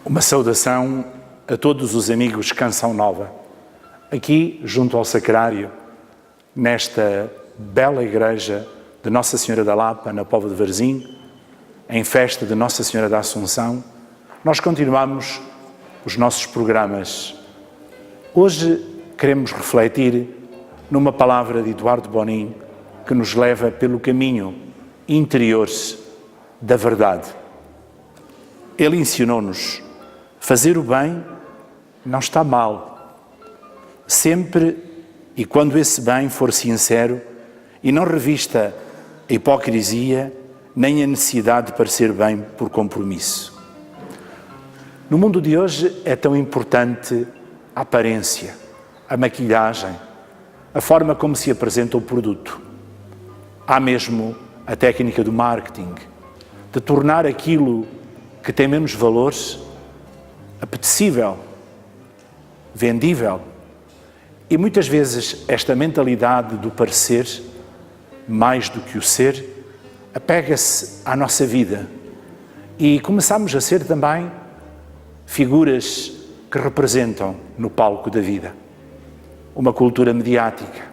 Uma saudação a todos os amigos Canção Nova, aqui junto ao Sacrário, nesta bela igreja de Nossa Senhora da Lapa, na Póvoa de Varzim, em festa de Nossa Senhora da Assunção. Nós continuamos os nossos programas. Hoje queremos refletir numa palavra de Eduardo Bonin que nos leva pelo caminho interior da verdade. Ele ensinou-nos: fazer o bem não está mal, sempre e quando esse bem for sincero e não revista a hipocrisia nem a necessidade de parecer bem por compromisso. No mundo de hoje é tão importante a aparência, a maquilhagem, a forma como se apresenta o produto. Há mesmo a técnica do marketing, de tornar aquilo que tem menos valores apetecível, vendível. E muitas vezes esta mentalidade do parecer, mais do que o ser, apega-se à nossa vida e começamos a ser também figuras que representam no palco da vida. Uma cultura mediática,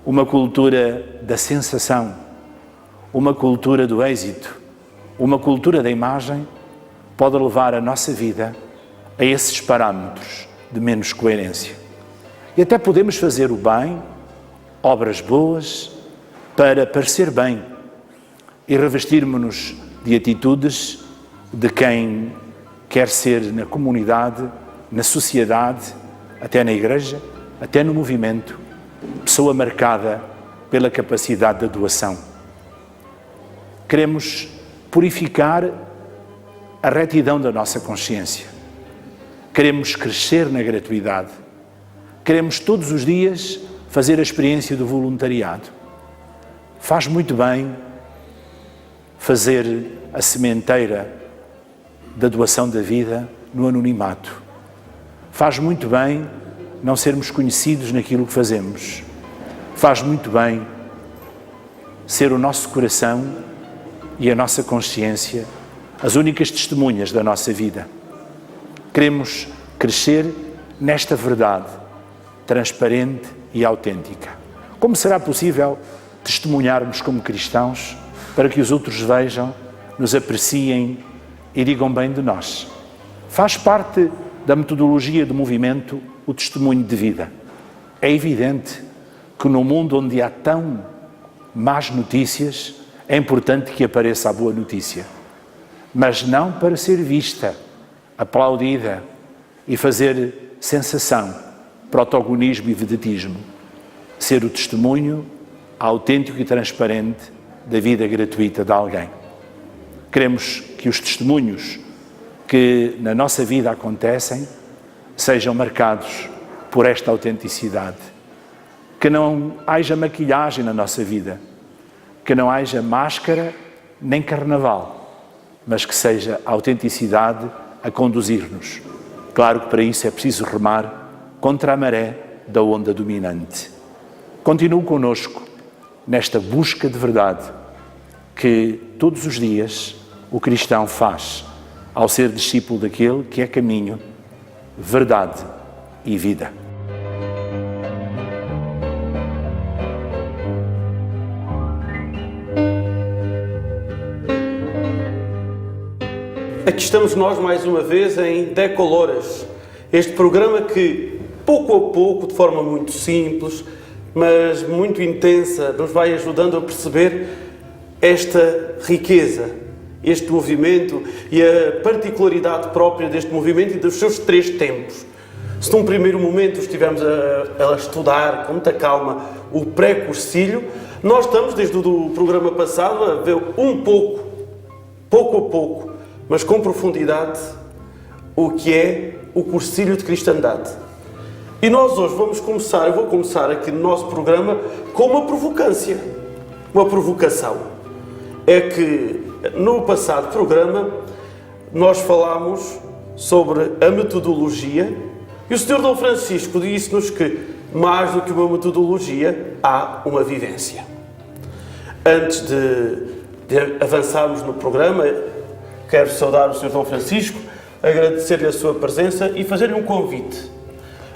uma cultura da sensação, uma cultura do êxito, uma cultura da imagem pode levar a nossa vida a esses parâmetros de menos coerência. E até podemos fazer o bem, obras boas, para parecer bem e revestirmos-nos de atitudes de quem quer ser na comunidade, na sociedade, até na igreja, até no movimento, pessoa marcada pela capacidade da doação. Queremos purificar a retidão da nossa consciência. Queremos crescer na gratuidade. Queremos todos os dias fazer a experiência do voluntariado. Faz muito bem fazer a sementeira da doação da vida no anonimato. Faz muito bem não sermos conhecidos naquilo que fazemos. Faz muito bem ser o nosso coração e a nossa consciência as únicas testemunhas da nossa vida. Queremos crescer nesta verdade transparente e autêntica. Como será possível testemunharmos como cristãos para que os outros vejam, nos apreciem e digam bem de nós? Faz parte da metodologia do movimento o testemunho de vida. É evidente que no mundo onde há tão más notícias, é importante que apareça a boa notícia. Mas não para ser vista, aplaudida e fazer sensação, protagonismo e vedetismo. Ser o testemunho autêntico e transparente da vida gratuita de alguém. Queremos que os testemunhos que na nossa vida acontecem sejam marcados por esta autenticidade. Que não haja maquilhagem na nossa vida, que não haja máscara nem carnaval, mas que seja a autenticidade a conduzir-nos. Claro que para isso é preciso remar contra a maré da onda dominante. Continue connosco nesta busca de verdade que todos os dias o cristão faz ao ser discípulo daquele que é caminho, verdade e vida. Aqui estamos nós mais uma vez em Decoloras, este programa que pouco a pouco, de forma muito simples, mas muito intensa, nos vai ajudando a perceber esta riqueza, este movimento e a particularidade própria deste movimento e dos seus três tempos. Se num primeiro momento estivemos a estudar com muita calma o pré-cursilho, nós estamos desde o programa passado a ver pouco a pouco, mas com profundidade, o que é o cursilho de cristandade. E nós hoje eu vou começar aqui no nosso programa com uma provocância, uma provocação. É que no passado programa nós falámos sobre a metodologia e o Sr. Dom Francisco disse-nos que mais do que uma metodologia há uma vivência. Antes de avançarmos no programa, quero saudar o Sr. Dom Francisco, agradecer-lhe a sua presença e fazer-lhe um convite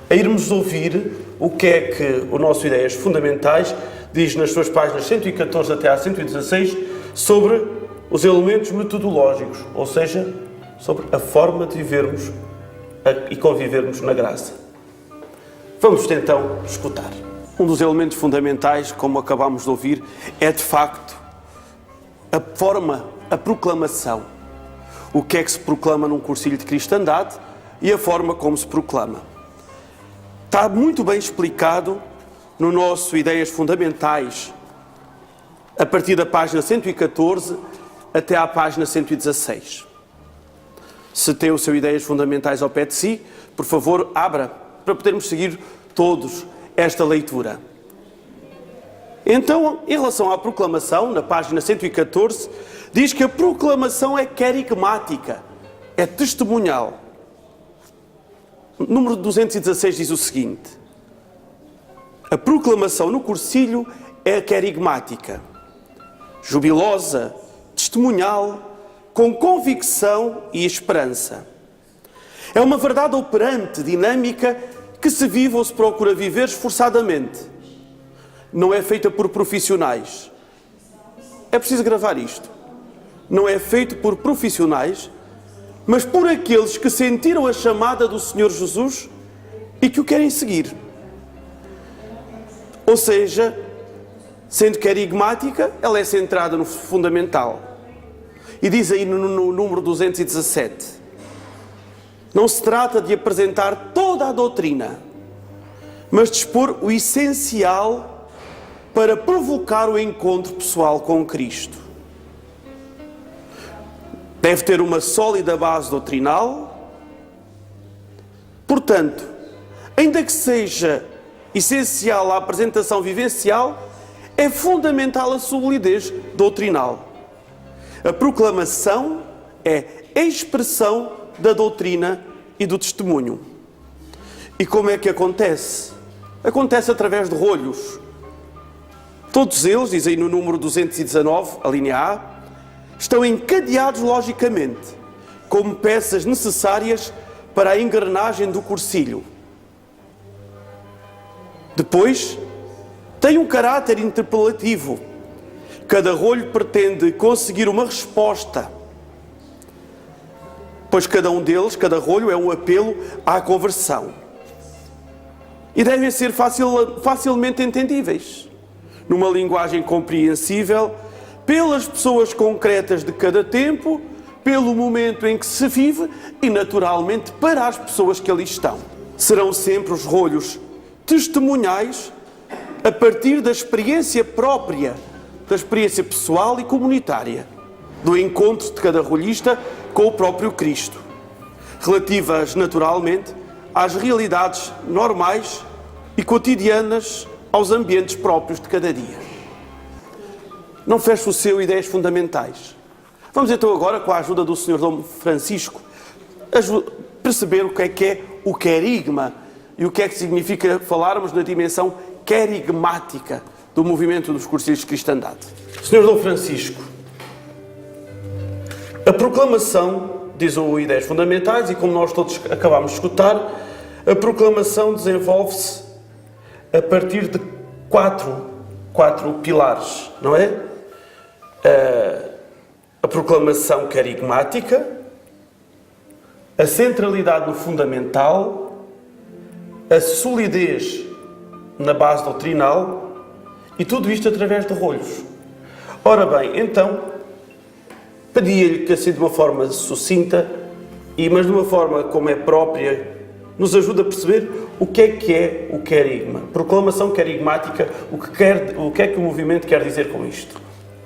a irmos ouvir o que é que o nosso Ideias Fundamentais diz nas suas páginas 114 até à 116 sobre os elementos metodológicos, ou seja, sobre a forma de vivermos e convivermos na graça. Vamos então escutar. Um dos elementos fundamentais, como acabámos de ouvir, é de facto a forma, a proclamação. O que é que se proclama num cursilho de cristandade e a forma como se proclama. Está muito bem explicado no nosso Ideias Fundamentais, a partir da página 114 até à página 116. Se tem o seu Ideias Fundamentais ao pé de si, por favor, abra, para podermos seguir todos esta leitura. Então, em relação à proclamação, na página 114, diz que a proclamação é querigmática, é testemunhal. Número 216 diz o seguinte: a proclamação no cursilho é querigmática, jubilosa, testemunhal, com convicção e esperança. É uma verdade operante, dinâmica, que se vive ou se procura viver esforçadamente. Não é feita por profissionais. É preciso gravar isto. Não é feito por profissionais, mas por aqueles que sentiram a chamada do Senhor Jesus e que o querem seguir. Ou seja, sendo querigmática, ela é centrada no fundamental. E diz aí no número 217, não se trata de apresentar toda a doutrina, mas de expor o essencial para provocar o encontro pessoal com Cristo. Deve ter uma sólida base doutrinal. Portanto, ainda que seja essencial a apresentação vivencial, é fundamental a solidez doutrinal. A proclamação é a expressão da doutrina e do testemunho. E como é que acontece? Acontece através de rolhos. Todos eles, diz aí no número 219, a linha A, estão encadeados logicamente, como peças necessárias para a engrenagem do cursilho. Depois, tem um caráter interpelativo. Cada rolho pretende conseguir uma resposta, pois cada um deles, cada rolho, é um apelo à conversão. E devem ser facilmente entendíveis, numa linguagem compreensível, pelas pessoas concretas de cada tempo, pelo momento em que se vive e, naturalmente, para as pessoas que ali estão. Serão sempre os rolhos testemunhais a partir da experiência própria, da experiência pessoal e comunitária, do encontro de cada rolhista com o próprio Cristo, relativas, naturalmente, às realidades normais e cotidianas, aos ambientes próprios de cada dia. Não feche o seu Ideias Fundamentais. Vamos então agora, com a ajuda do Sr. Dom Francisco, perceber o que é o querigma e o que é que significa falarmos na dimensão querigmática do movimento dos cursilhos de cristandade. Sr. Dom Francisco, a proclamação, diz o Ideias Fundamentais, e como nós todos acabámos de escutar, a proclamação desenvolve-se a partir de quatro pilares, não é? A proclamação querigmática, a centralidade no fundamental, a solidez na base doutrinal e tudo isto através de rolhos. Ora bem, então, pedia-lhe que assim de uma forma sucinta, mas de uma forma como é própria, nos ajude a perceber o que é o querigma. Proclamação querigmática, o que é que o movimento quer dizer com isto?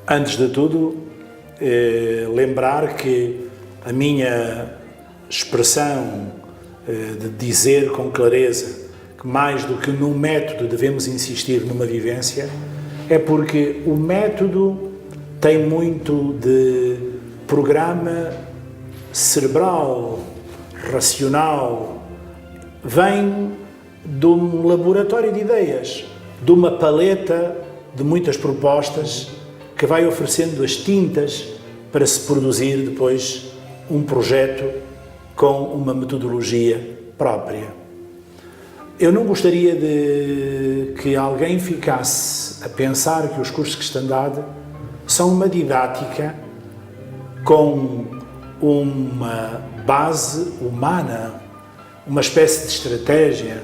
Antes de tudo, lembrar que a minha expressão de dizer com clareza que mais do que no método devemos insistir numa vivência, é porque o método tem muito de programa cerebral, racional, vem de um laboratório de ideias, de uma paleta de muitas propostas que vai oferecendo as tintas para se produzir depois um projeto com uma metodologia própria. Eu não gostaria de que alguém ficasse a pensar que os cursos de cristandade são uma didática com uma base humana, uma espécie de estratégia,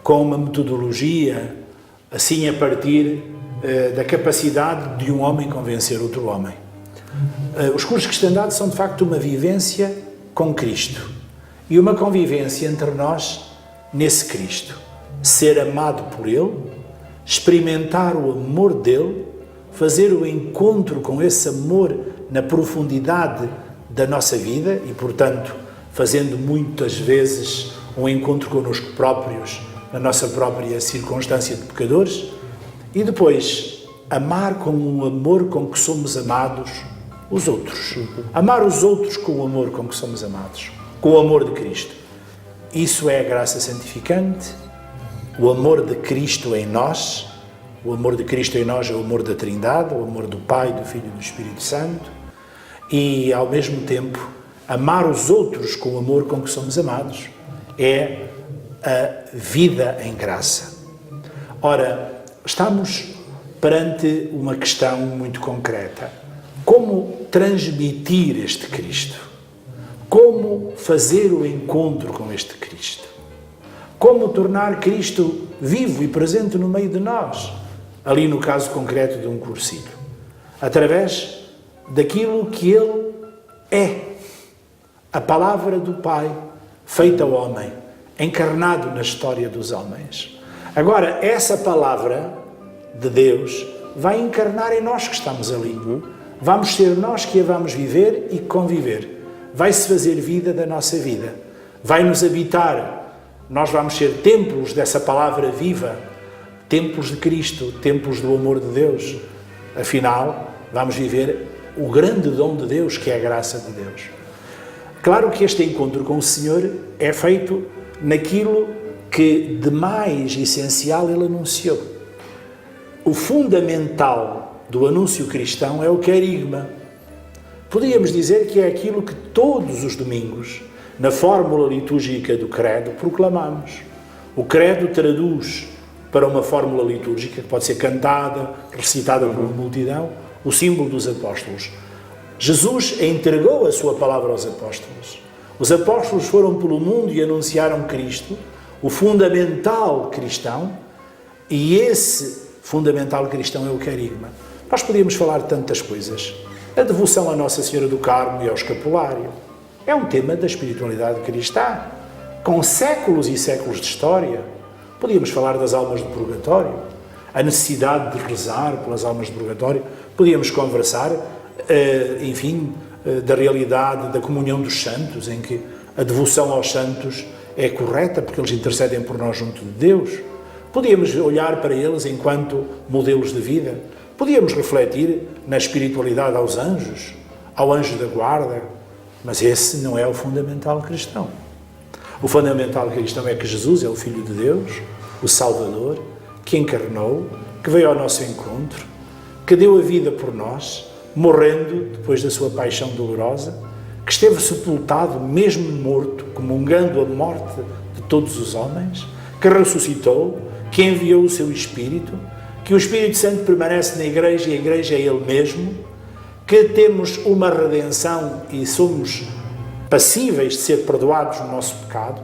com uma metodologia, assim a partir da capacidade de um homem convencer outro homem. Os cursos de cristandade são de facto uma vivência com Cristo e uma convivência entre nós nesse Cristo. Ser amado por Ele, experimentar o amor dele, fazer o encontro com esse amor na profundidade da nossa vida e, portanto, fazendo muitas vezes um encontro connosco próprios, na nossa própria circunstância de pecadores, e depois amar com o amor com que somos amados os outros. Amar os outros com o amor com que somos amados, com o amor de Cristo. Isso é a graça santificante, o amor de Cristo em nós. O amor de Cristo em nós é o amor da Trindade, o amor do Pai, do Filho e do Espírito Santo. E, ao mesmo tempo, amar os outros com o amor com que somos amados é a vida em graça. Ora, estamos perante uma questão muito concreta. Como transmitir este Cristo? Como fazer o encontro com este Cristo? Como tornar Cristo vivo e presente no meio de nós? Ali no caso concreto de um cursilho. Através daquilo que Ele é. A palavra do Pai feita homem, encarnado na história dos homens. Agora, essa palavra de Deus vai encarnar em nós que estamos ali. Vamos ser nós que a vamos viver e conviver. Vai-se fazer vida da nossa vida. Vai-nos habitar. Nós vamos ser templos dessa palavra viva, templos de Cristo, templos do amor de Deus. Afinal, vamos viver o grande dom de Deus, que é a graça de Deus. Claro que este encontro com o Senhor é feito naquilo que de mais essencial Ele anunciou. O fundamental do anúncio cristão é o querigma. Podíamos dizer que é aquilo que todos os domingos, na fórmula litúrgica do credo, proclamamos. O credo traduz para uma fórmula litúrgica que pode ser cantada, recitada por uma multidão, o símbolo dos apóstolos. Jesus entregou a sua palavra aos apóstolos. Os apóstolos foram pelo mundo e anunciaram Cristo, o fundamental cristão, e esse fundamental cristão é o querigma. Nós podíamos falar de tantas coisas. A devoção à Nossa Senhora do Carmo e ao escapulário é um tema da espiritualidade cristã, com séculos e séculos de história. Podíamos falar das almas do purgatório, a necessidade de rezar pelas almas do purgatório. Podíamos conversar, da realidade da comunhão dos santos, em que a devoção aos santos é correta, porque eles intercedem por nós junto de Deus. Podíamos olhar para eles enquanto modelos de vida. Podíamos refletir na espiritualidade aos anjos, ao anjo da guarda, mas esse não é o fundamental cristão. O fundamental cristão é que Jesus é o Filho de Deus, o Salvador, que encarnou, que veio ao nosso encontro, que deu a vida por nós, morrendo depois da sua paixão dolorosa, que esteve sepultado, mesmo morto, comungando a morte de todos os homens, que ressuscitou, que enviou o seu Espírito, que o Espírito Santo permanece na Igreja e a Igreja é Ele mesmo, que temos uma redenção e somos passíveis de ser perdoados no nosso pecado,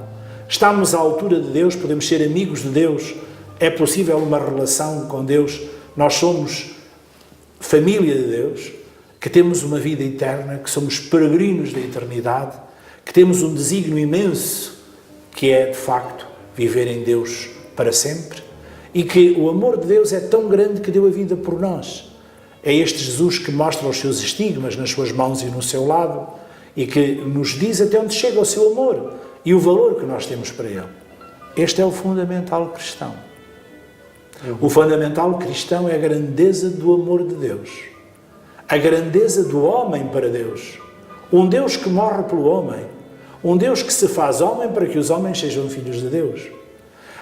estamos à altura de Deus, podemos ser amigos de Deus, é possível uma relação com Deus, nós somos família de Deus, que temos uma vida eterna, que somos peregrinos da eternidade, que temos um desígnio imenso, que é, de facto, viver em Deus para sempre, e que o amor de Deus é tão grande que deu a vida por nós. É este Jesus que mostra os seus estigmas nas suas mãos e no seu lado, e que nos diz até onde chega o seu amor e o valor que nós temos para Ele. Este é o fundamental cristão. O fundamental cristão é a grandeza do amor de Deus, a grandeza do homem para Deus, um Deus que morre pelo homem, um Deus que se faz homem para que os homens sejam filhos de Deus.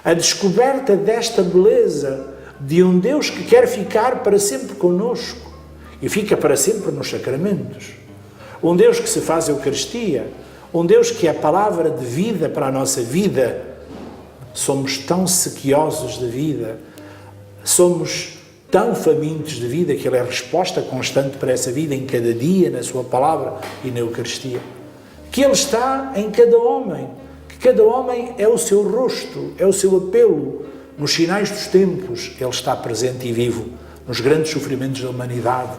A descoberta desta beleza de um Deus que quer ficar para sempre conosco e fica para sempre nos sacramentos. Um Deus que se faz Eucaristia, um Deus que é a palavra de vida para a nossa vida. Somos tão sequiosos de vida, somos tão famintos de vida que Ele é a resposta constante para essa vida em cada dia, na sua palavra e na Eucaristia. Que Ele está em cada homem, que cada homem é o seu rosto, é o seu apelo. Nos sinais dos tempos, Ele está presente e vivo, nos grandes sofrimentos da humanidade.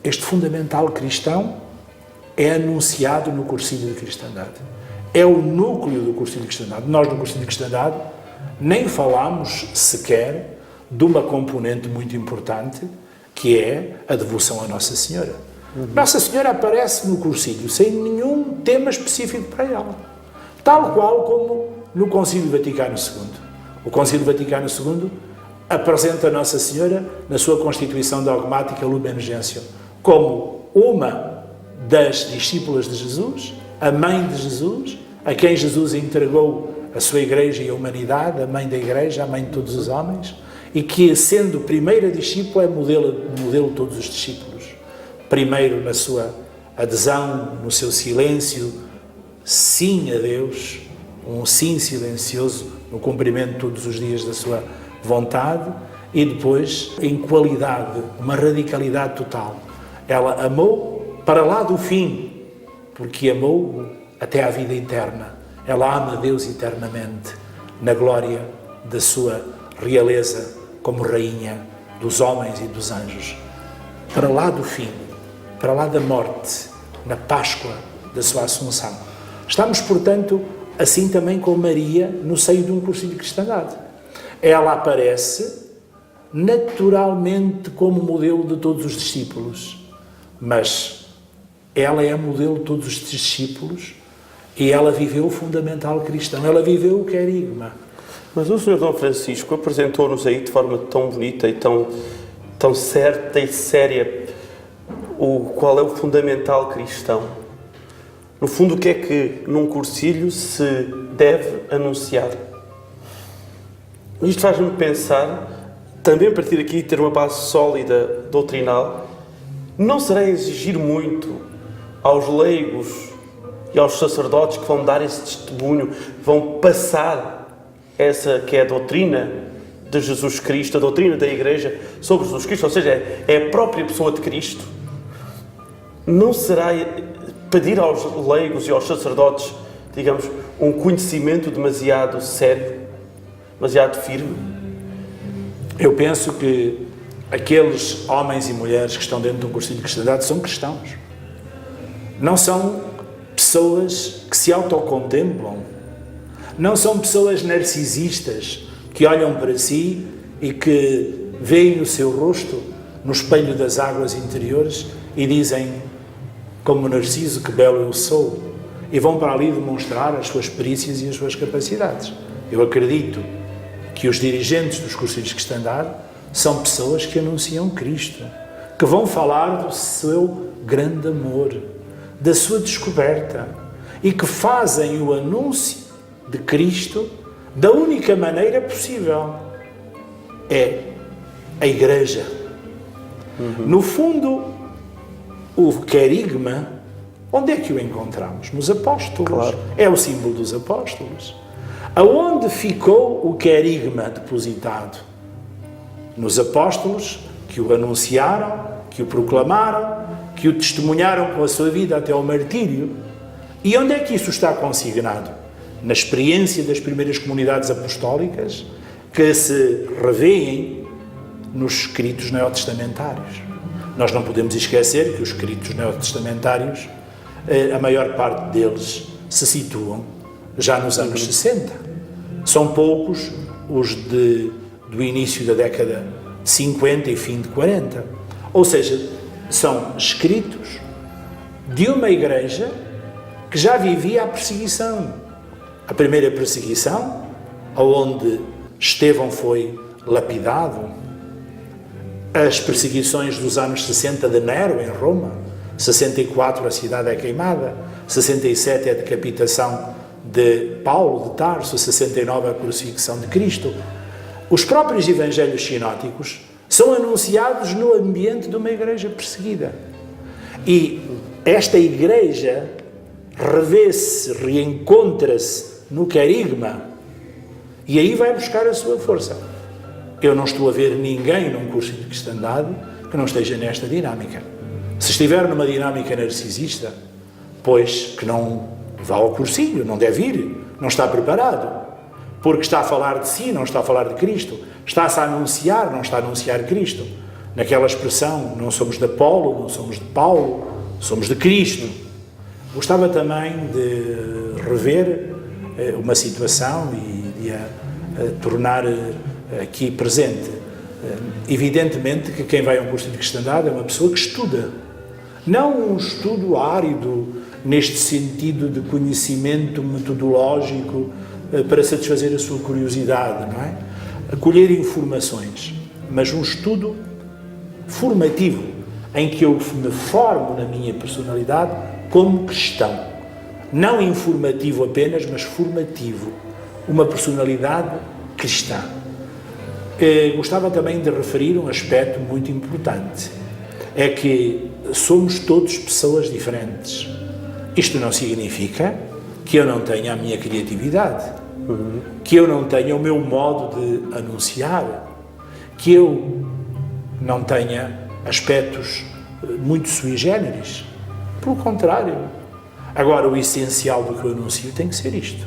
Este fundamental cristão é anunciado no Cursilho de Cristandade. É o núcleo do Cursilho de Cristandade. Nós, no Cursilho de Cristandade, nem falamos sequer de uma componente muito importante, que é a devoção à Nossa Senhora. Nossa Senhora aparece no Cursilho sem nenhum tema específico para ela. Tal qual como no Concílio Vaticano II. O Concílio Vaticano II apresenta a Nossa Senhora na sua Constituição Dogmática Lumen Gentium como uma das discípulas de Jesus, a mãe de Jesus, a quem Jesus entregou a sua Igreja e a humanidade, a mãe da Igreja, a mãe de todos os homens, e que, sendo primeira discípula, é modelo de todos os discípulos. Primeiro na sua adesão, no seu silêncio, sim a Deus, um sim silencioso no cumprimento de todos os dias da sua vontade, e depois, em qualidade, uma radicalidade total. Ela amou para lá do fim, porque amou até à vida eterna. Ela ama Deus eternamente, na glória da sua realeza como rainha dos homens e dos anjos. Para lá do fim, para lá da morte, na Páscoa da sua Assunção. Estamos, portanto, assim também com Maria no seio de um cursilho de cristandade. Ela aparece naturalmente como modelo de todos os discípulos, mas ela é modelo de todos os discípulos e ela viveu o fundamental cristão, ela viveu o querigma. Mas o Sr. Dom Francisco apresentou-nos aí de forma tão bonita e tão certa e séria qual é o fundamental cristão. No fundo, o que é que num cursilho se deve anunciar? Isto faz-me pensar, também a partir daqui ter uma base sólida doutrinal, não será exigir muito aos leigos e aos sacerdotes que vão dar esse testemunho, vão passar essa que é a doutrina de Jesus Cristo, a doutrina da Igreja sobre Jesus Cristo, ou seja, é a própria pessoa de Cristo. Não será pedir aos leigos e aos sacerdotes, digamos, um conhecimento demasiado sério, demasiado firme? Eu penso que aqueles homens e mulheres que estão dentro de um cursilho de cristandade são cristãos. Não são pessoas que se autocontemplam. Não são pessoas narcisistas que olham para si e que veem o seu rosto no espelho das águas interiores e dizem, como Narciso, que belo eu sou, e vão para ali demonstrar as suas perícias e as suas capacidades. Eu acredito que os dirigentes dos cursilhos de cristandade são pessoas que anunciam Cristo, que vão falar do seu grande amor, da sua descoberta, e que fazem o anúncio de Cristo da única maneira possível. É a Igreja. No fundo, o querigma, onde é que o encontramos? Nos apóstolos. Claro. É o símbolo dos apóstolos. Aonde ficou o querigma depositado? Nos apóstolos, que o anunciaram, que o proclamaram, que o testemunharam com a sua vida até ao martírio. E onde é que isso está consignado? Na experiência das primeiras comunidades apostólicas, que se revêem nos escritos neotestamentários. Nós não podemos esquecer que os escritos neotestamentários, a maior parte deles se situam já nos anos 60. São poucos os do início da década de 50 e fim de 40. Ou seja, são escritos de uma igreja que já vivia a perseguição. A primeira perseguição, onde Estevão foi lapidado, as perseguições dos anos 60 de Nero em Roma, 64 a cidade é queimada, 67 é a decapitação de Paulo de Tarso, 69 a crucifixão de Cristo. Os próprios evangelhos sinóticos são anunciados no ambiente de uma igreja perseguida. E esta igreja revê-se, reencontra-se no querigma e aí vai buscar a sua força. Eu não estou a ver ninguém num curso de cristandade que não esteja nesta dinâmica. Se estiver numa dinâmica narcisista, pois que não vá ao cursinho, não deve ir, não está preparado, porque está a falar de si, não está a falar de Cristo, está-se a anunciar, não está a anunciar Cristo. Naquela expressão, não somos de Apolo, não somos de Paulo, somos de Cristo. Gostava também de rever uma situação e de a tornar aqui presente. Evidentemente que quem vai a um curso de cristandade é uma pessoa que estuda. Não um estudo árido, neste sentido de conhecimento metodológico para satisfazer a sua curiosidade, não é? Colher informações, mas um estudo formativo, em que eu me formo na minha personalidade como cristão. Não informativo apenas, mas formativo. Uma personalidade cristã. Gostava também de referir um aspecto muito importante. É que somos todos pessoas diferentes. Isto não significa que eu não tenha a minha criatividade, que eu não tenha o meu modo de anunciar, que eu não tenha aspectos muito sui generis. Pelo contrário. Agora, o essencial do que eu anuncio tem que ser isto.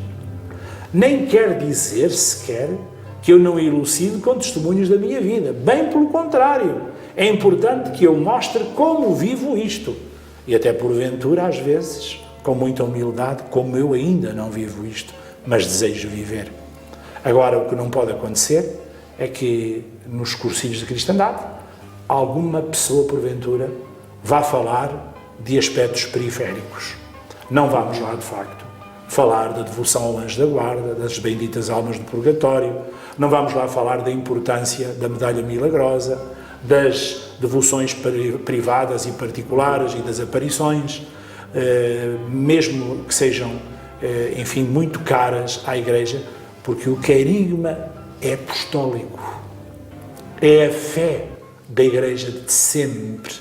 Nem quer dizer sequer que eu não elucido com testemunhos da minha vida. Bem pelo contrário. É importante que eu mostre como vivo isto. E até porventura, às vezes, com muita humildade, como eu ainda não vivo isto, mas desejo viver. Agora, o que não pode acontecer é que nos cursilhos de cristandade alguma pessoa, porventura, vá falar de aspectos periféricos. Não vamos lá, de facto, falar da devoção ao anjo da guarda, das benditas almas do purgatório, não vamos lá falar da importância da medalha milagrosa, das devoções privadas e particulares e das aparições, mesmo que sejam, enfim, muito caras à Igreja, porque o querigma é apostólico. É a fé da Igreja de sempre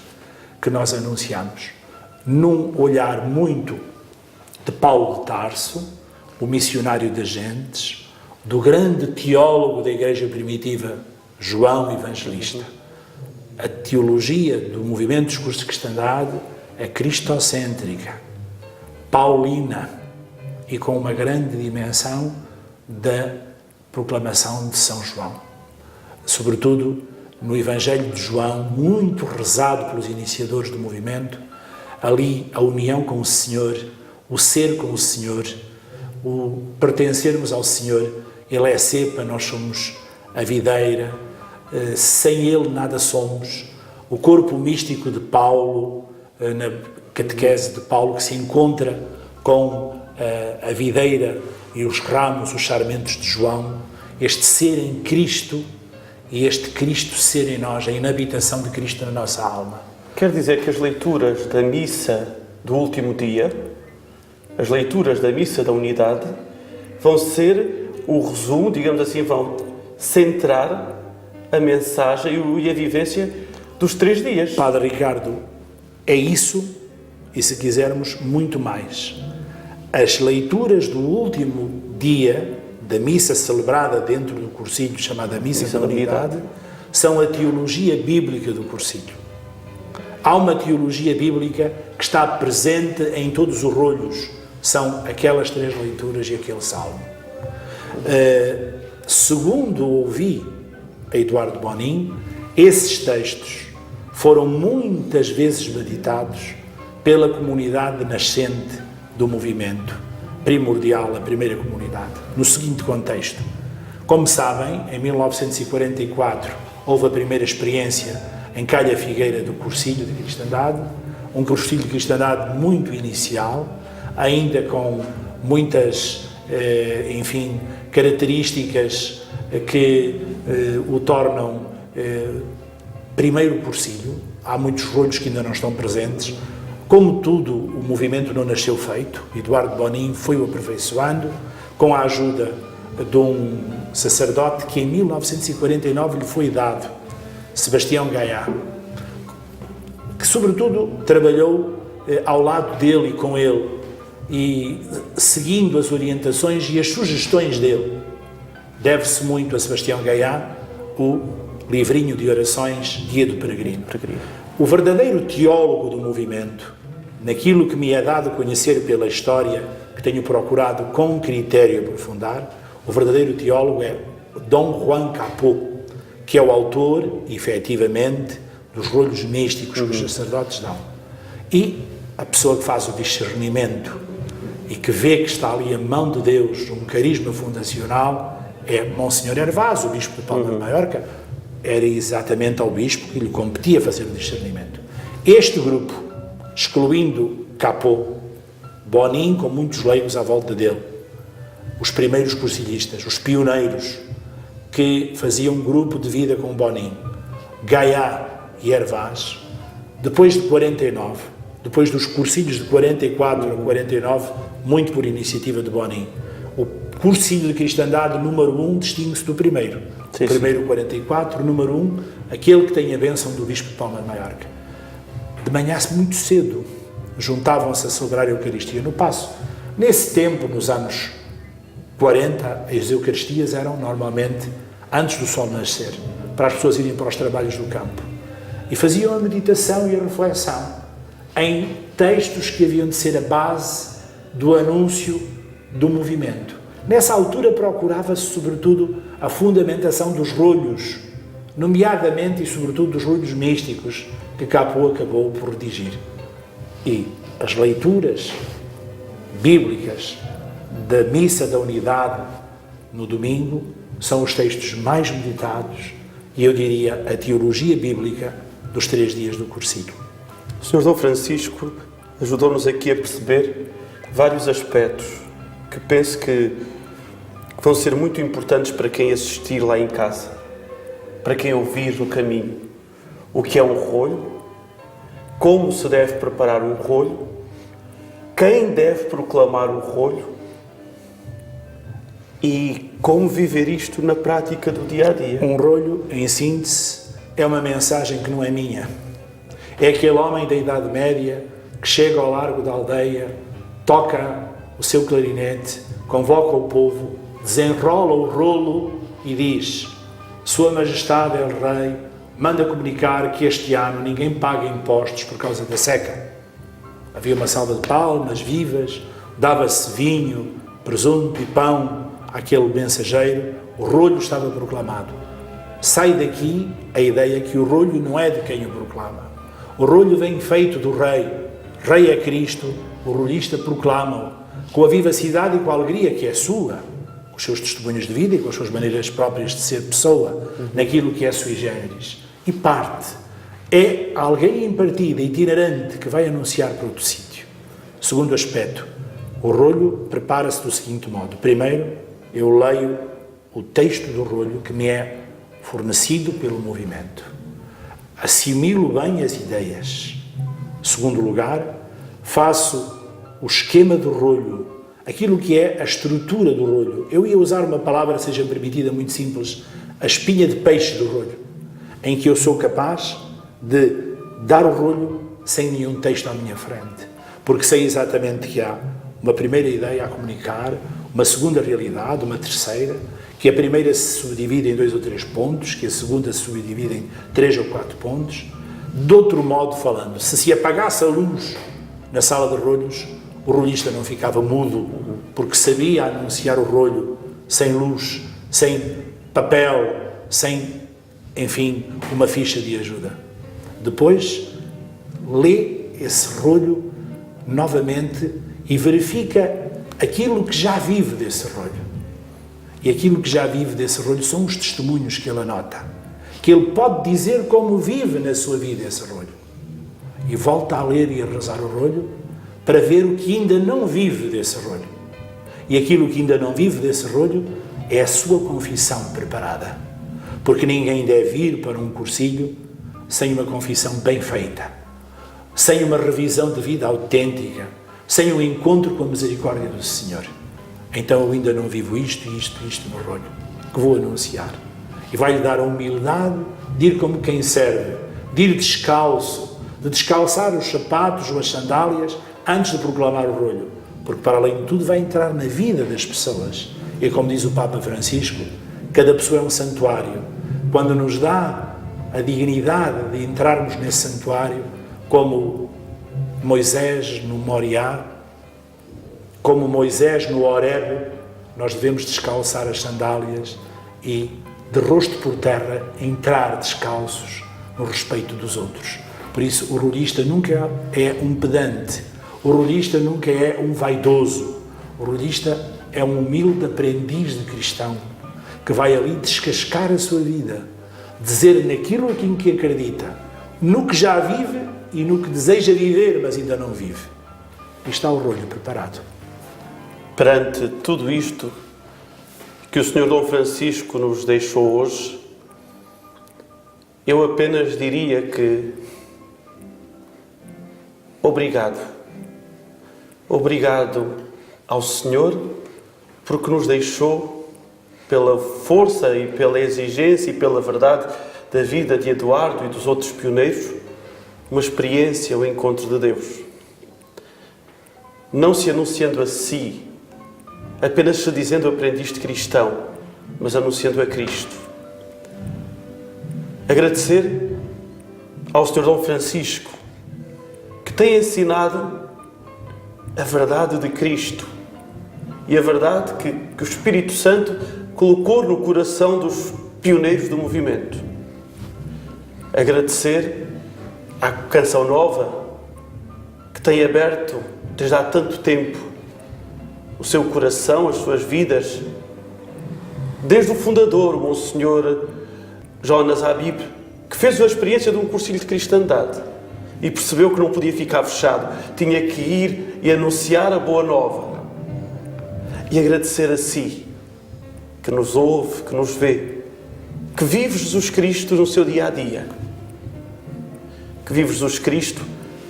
que nós anunciamos. Num olhar muito de Paulo de Tarso, o missionário das gentes, do grande teólogo da Igreja primitiva, João Evangelista. A teologia do movimento dos cursos de cristandade é cristocêntrica, paulina e com uma grande dimensão da proclamação de São João. Sobretudo no Evangelho de João, muito rezado pelos iniciadores do movimento, ali a união com o Senhor, o ser com o Senhor, o pertencermos ao Senhor. Ele é a cepa, nós somos a videira, sem Ele nada somos. O corpo místico de Paulo, na catequese de Paulo, que se encontra com a videira e os ramos, os sarmentos de João, este ser em Cristo e este Cristo ser em nós, a inabitação de Cristo na nossa alma. Quer dizer que as leituras da missa do último dia, as leituras da missa da unidade, vão ser o resumo, digamos assim, vão centrar a mensagem e a vivência dos 3 dias. Padre Ricardo, é isso e, se quisermos, muito mais. As leituras do último dia da missa celebrada dentro do cursilho, chamada Missa da Unidade, são a teologia bíblica do cursilho. Há uma teologia bíblica que está presente em todos os rolhos. São aquelas 3 leituras e aquele salmo. Segundo ouvi a Eduardo Bonin, esses textos foram muitas vezes meditados pela comunidade nascente do movimento primordial, a primeira comunidade, no seguinte contexto. Como sabem, em 1944 houve a primeira experiência em Calha Figueira do cursilho de cristandade, um cursilho de cristandade muito inicial, ainda com muitas, enfim, características que o tornam primeiro cursilho. Há muitos rolhos que ainda não estão presentes. Como tudo, o movimento não nasceu feito. Eduardo Bonin foi-o aperfeiçoando com a ajuda de um sacerdote que em 1949 lhe foi dado, Sebastião Gaiá, que sobretudo trabalhou ao lado dele e com ele e seguindo as orientações e as sugestões dele. Deve-se muito a Sebastião Gaiá o livrinho de orações Guia do Peregrino. O verdadeiro teólogo do movimento, naquilo que me é dado conhecer pela história, que tenho procurado com critério aprofundar, o verdadeiro teólogo é Dom Juan Capó, que é o autor, efetivamente, dos rolhos místicos que os sacerdotes dão. E a pessoa que faz o discernimento e que vê que está ali a mão de Deus, um carisma fundacional, é Monsenhor Hervás, o bispo de Palma de Maiorca. Era exatamente ao bispo que lhe competia fazer o discernimento. Este grupo, excluindo Capó, Bonin, com muitos leigos à volta dele, os primeiros cursilhistas, os pioneiros que faziam um grupo de vida com Bonin, Gaiá e Hervás, depois de 49, depois dos cursilhos de 44 a 49, muito por iniciativa de Bonin, o cursilho de cristandade número 1 distingue-se do primeiro. Sim, o primeiro, 44, número 1, aquele que tem a bênção do bispo de Palma de Maiorca. De manhã, muito cedo, juntavam-se a celebrar a Eucaristia no Paço. Nesse tempo, nos anos 40, as Eucaristias eram normalmente antes do sol nascer, para as pessoas irem para os trabalhos do campo. E faziam a meditação e a reflexão em textos que haviam de ser a base do anúncio do movimento. Nessa altura procurava-se, sobretudo, a fundamentação dos rolhos, nomeadamente e sobretudo dos rolhos místicos que Capó acabou por redigir. E as leituras bíblicas da Missa da Unidade no domingo são os textos mais meditados e, eu diria, a teologia bíblica dos 3 dias do cursilho. O Sr. Dom Francisco ajudou-nos aqui a perceber vários aspectos que penso que vão ser muito importantes para quem assistir lá em casa, para quem ouvir no caminho. O que é um rolho, como se deve preparar um rolho, quem deve proclamar o rolho e como viver isto na prática do dia-a-dia. Um rolho, em síntese, é uma mensagem que não é minha. É aquele homem da Idade Média que chega ao largo da aldeia, toca o seu clarinete, convoca o povo, desenrola o rolo e diz: Sua Majestade El Rei manda comunicar que este ano ninguém paga impostos por causa da seca. Havia uma salva de palmas vivas, dava-se vinho, presunto e pão àquele mensageiro, o rolho estava proclamado. Sai daqui a ideia que o rolho não é de quem o proclama. O rolho vem feito do Rei. Rei é Cristo, o rolhista proclama-o com a vivacidade e com a alegria que é sua, com os seus testemunhos de vida e com as suas maneiras próprias de ser pessoa, naquilo que é sui generis. E parte. É alguém em partida, itinerante, que vai anunciar para outro sítio. Segundo aspecto, o rolho prepara-se do seguinte modo. Primeiro, eu leio o texto do rolho que me é fornecido pelo movimento. Assimilo bem as ideias. Segundo lugar, faço o esquema do rolho, aquilo que é a estrutura do rolho. Eu ia usar uma palavra, seja permitida, muito simples, a espinha de peixe do rolho, em que eu sou capaz de dar o rolho sem nenhum texto à minha frente, porque sei exatamente que há uma primeira ideia a comunicar, uma segunda realidade, uma terceira, que a primeira se subdivide em 2 ou 3 pontos, que a segunda se subdivide em 3 ou 4 pontos. De outro modo falando, se apagasse a luz na sala de rolhos, o rolhista não ficava mudo, porque sabia anunciar o rolho sem luz, sem papel, sem, enfim, uma ficha de ajuda. Depois, lê esse rolho novamente e verifica aquilo que já vive desse rolho. E aquilo que já vive desse rolho são os testemunhos que ele anota, que ele pode dizer como vive na sua vida esse rolho. E volta a ler e a rezar o rolho para ver o que ainda não vive desse rolho. E aquilo que ainda não vive desse rolho é a sua confissão preparada. Porque ninguém deve ir para um cursilho sem uma confissão bem feita, sem uma revisão de vida autêntica, sem um encontro com a misericórdia do Senhor. Então eu ainda não vivo isto no rolho, que vou anunciar. E vai-lhe dar a humildade de ir como quem serve, de ir descalço, de descalçar os sapatos ou as sandálias antes de proclamar o rolho, porque para além de tudo vai entrar na vida das pessoas. E como diz o Papa Francisco, cada pessoa é um santuário. Quando nos dá a dignidade de entrarmos nesse santuário, como Moisés no Moriá, como Moisés no Horebe, nós devemos descalçar as sandálias e, de rosto por terra, entrar descalços no respeito dos outros. Por isso, o rurista nunca é um pedante, o rurista nunca é um vaidoso, o rurista é um humilde aprendiz de cristão que vai ali descascar a sua vida, dizer naquilo em que acredita, no que já vive e no que deseja viver, mas ainda não vive. E está o rolho preparado. Perante tudo isto que o Sr. Dom Francisco nos deixou hoje, eu apenas diria que obrigado. Obrigado ao Senhor porque nos deixou, pela força e pela exigência e pela verdade da vida de Eduardo e dos outros pioneiros, uma experiência, o encontro de Deus. Não se anunciando a si, apenas se dizendo aprendiz de cristão, mas anunciando a Cristo. Agradecer ao Sr. Dom Francisco, que tem ensinado a verdade de Cristo e a verdade que o Espírito Santo colocou no coração dos pioneiros do movimento. Agradecer à Canção Nova, que tem aberto desde há tanto tempo o seu coração, as suas vidas, desde o fundador, o Monsenhor Jonas Habib, que fez a experiência de um cursilho de cristandade e percebeu que não podia ficar fechado, tinha que ir e anunciar a boa nova. E agradecer a si, que nos ouve, que nos vê, que vive Jesus Cristo no seu dia-a-dia, que vive Jesus Cristo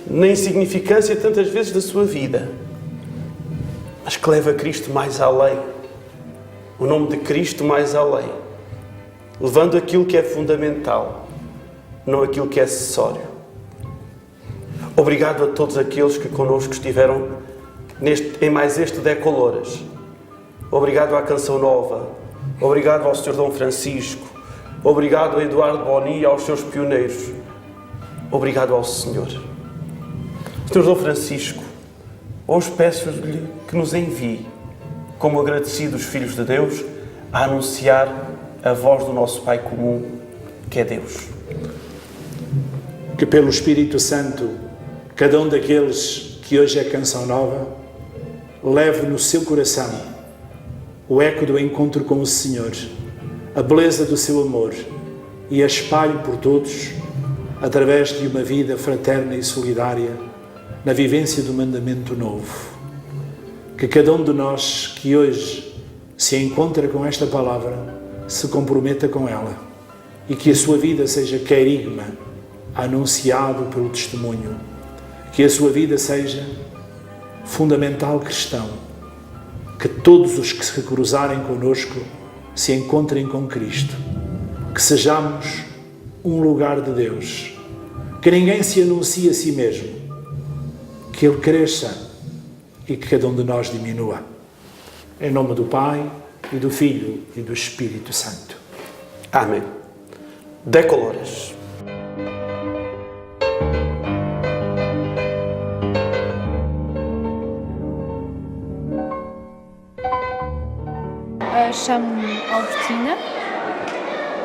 na insignificância tantas vezes da sua vida, mas que leva Cristo mais além, o nome de Cristo mais além, levando aquilo que é fundamental, não aquilo que é acessório. Obrigado a todos aqueles que connosco estiveram em mais este Decoloras. Obrigado à Canção Nova, obrigado ao Sr. Dom Francisco, obrigado a Eduardo Boni e aos seus pioneiros. Obrigado ao Senhor. Sr. Dom Francisco, hoje peço-lhe que nos envie, como agradecidos filhos de Deus, a anunciar a voz do nosso Pai comum, que é Deus. Que pelo Espírito Santo, cada um daqueles que hoje é Canção Nova, leve no seu coração o eco do encontro com o Senhor, a beleza do seu amor e a espalhe por todos através de uma vida fraterna e solidária na vivência do mandamento novo. Que cada um de nós que hoje se encontra com esta palavra se comprometa com ela e que a sua vida seja querigma anunciado pelo testemunho, que a sua vida seja fundamental cristão, que todos os que se cruzarem conosco se encontrem com Cristo, que sejamos um lugar de Deus, que ninguém se anuncie a si mesmo, que Ele cresça e que cada um de nós diminua. Em nome do Pai, e do Filho, e do Espírito Santo. Amém. Decoloras. Chamo-me Albertina,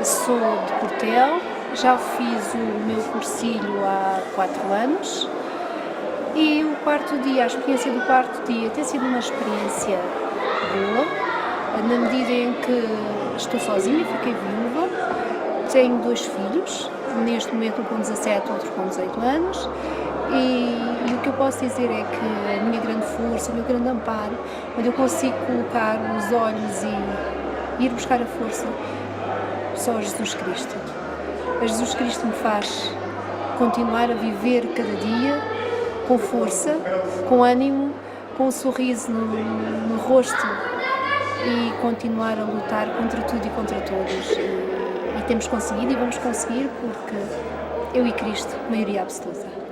sou de Portel, já fiz o meu cursilho há 4 anos e o quarto dia, a experiência do quarto dia tem sido uma experiência boa, na medida em que estou sozinha, fiquei viúva, tenho 2 filhos, neste momento um com 17, outro com 18 anos, e o que eu posso dizer é que a minha grande força, o meu grande amparo, onde eu consigo colocar os olhos e ir buscar a força, só Jesus Cristo. A Jesus Cristo me faz continuar a viver cada dia com força, com ânimo, com um sorriso no rosto e continuar a lutar contra tudo e contra todos. E temos conseguido e vamos conseguir porque eu e Cristo, maioria absoluta.